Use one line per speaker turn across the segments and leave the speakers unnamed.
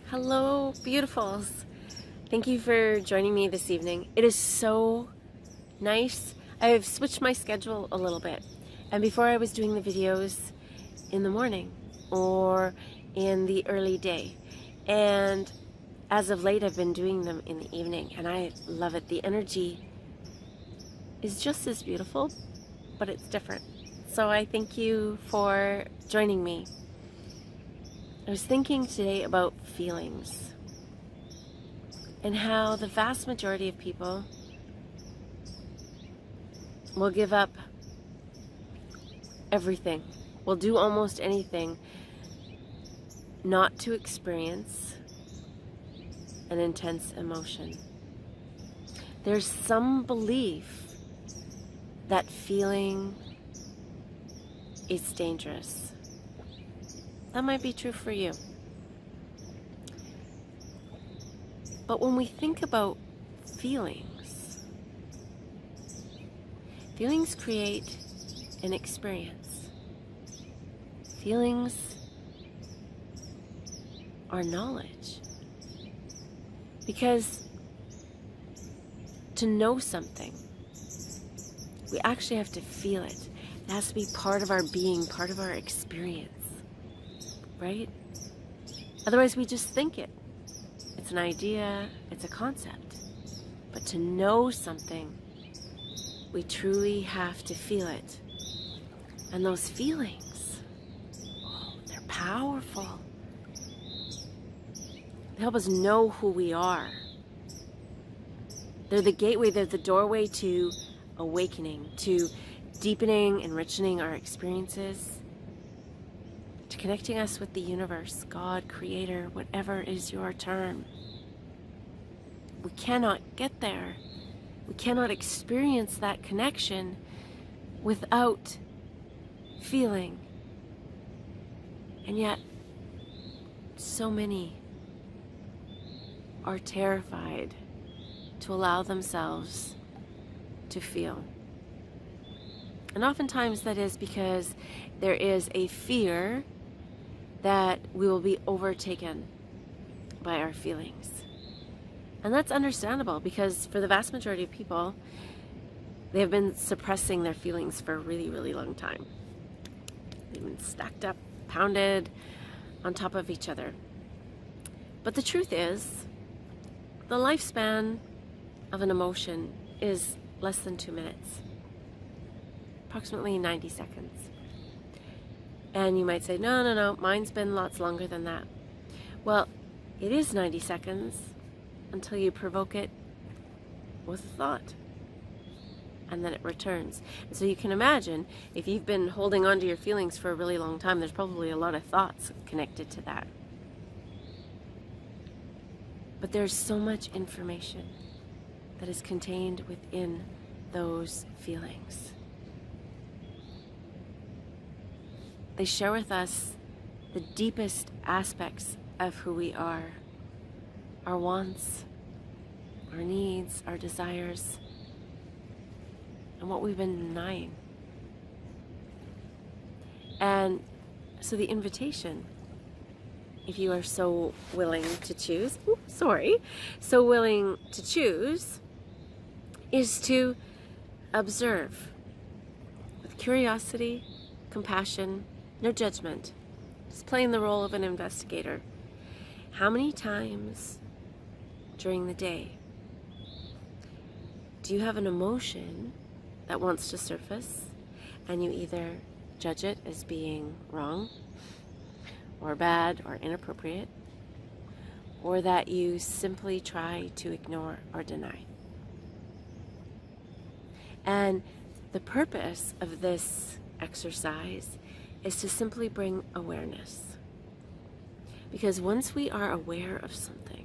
Hello, beautifuls. Thank you for joining me this evening. It is so nice. I've switched my schedule a little bit. And before I was doing the videos in the morning or in the early day. And as of late, I've been doing them in the evening, and I love it. The energy is just as beautiful, but it's different. So I thank you for joining me. I was thinking today about feelings and how the vast majority of people will give up everything, will do almost anything not to experience an intense emotion. There's some belief that feeling is dangerous. That might be true for you. But when we think about feelings, feelings create an experience. Feelings are knowledge. Because to know something, we actually have to feel it. It has to be part of our being, part of our experience. Right? Otherwise, we just think it. It's an idea, it's a concept. But to know something, we truly have to feel it. And those feelings, they're powerful. They help us know who we are. They're the gateway, they're the doorway to awakening, to deepening, enriching our experiences, to connecting us with the universe, God, Creator, whatever is your term. We cannot get there. We cannot experience that connection without feeling. And yet, so many are terrified to allow themselves to feel. And oftentimes that is because there is a fear that we will be overtaken by our feelings. And that's understandable, because for the vast majority of people, they have been suppressing their feelings for a really, really long time. They've been stacked up, pounded on top of each other. But the truth is, the lifespan of an emotion is less than 2 minutes, approximately 90 seconds. And you might say, no, mine's been lots longer than that. Well, it is 90 seconds until you provoke it with a thought. And then it returns. And so you can imagine, if you've been holding on to your feelings for a really long time, there's probably a lot of thoughts connected to that. But there's so much information that is contained within those feelings. They share with us the deepest aspects of who we are. Our wants, our needs, our desires, and what we've been denying. And so the invitation, if you are so willing to choose, so willing to choose, is to observe with curiosity, compassion, no judgment, just playing the role of an investigator. How many times during the day do you have an emotion that wants to surface, and you either judge it as being wrong or bad or inappropriate, or that you simply try to ignore or deny? And the purpose of this exercise is to simply bring awareness. Because once we are aware of something,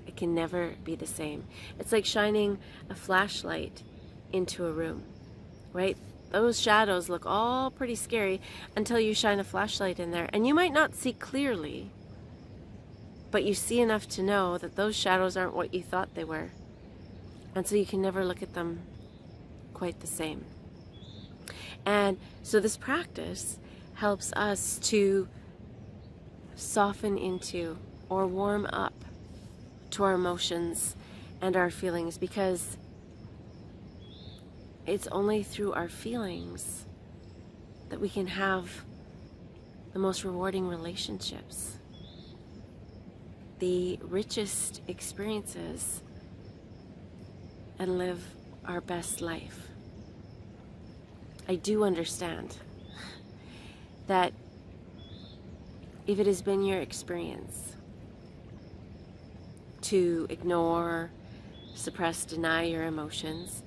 it can never be the same. It's like shining a flashlight into a room, right? Those shadows look all pretty scary until you shine a flashlight in there. And you might not see clearly, but you see enough to know that those shadows aren't what you thought they were. And so you can never look at them quite the same. And so this practice helps us to soften into or warm up to our emotions and our feelings, because it's only through our feelings that we can have the most rewarding relationships, the richest experiences, and live our best life. I do understand that if it has been your experience to ignore, suppress, deny your emotions,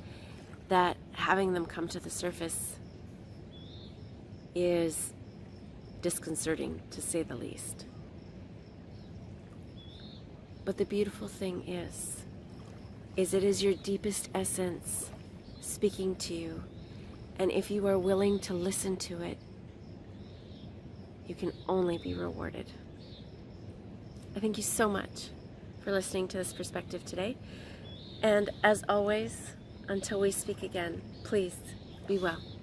that having them come to the surface is disconcerting, to say the least. But the beautiful thing is it is your deepest essence speaking to you. And if you are willing to listen to it, you can only be rewarded. I thank you so much for listening to this perspective today. And as always, until we speak again, please be well.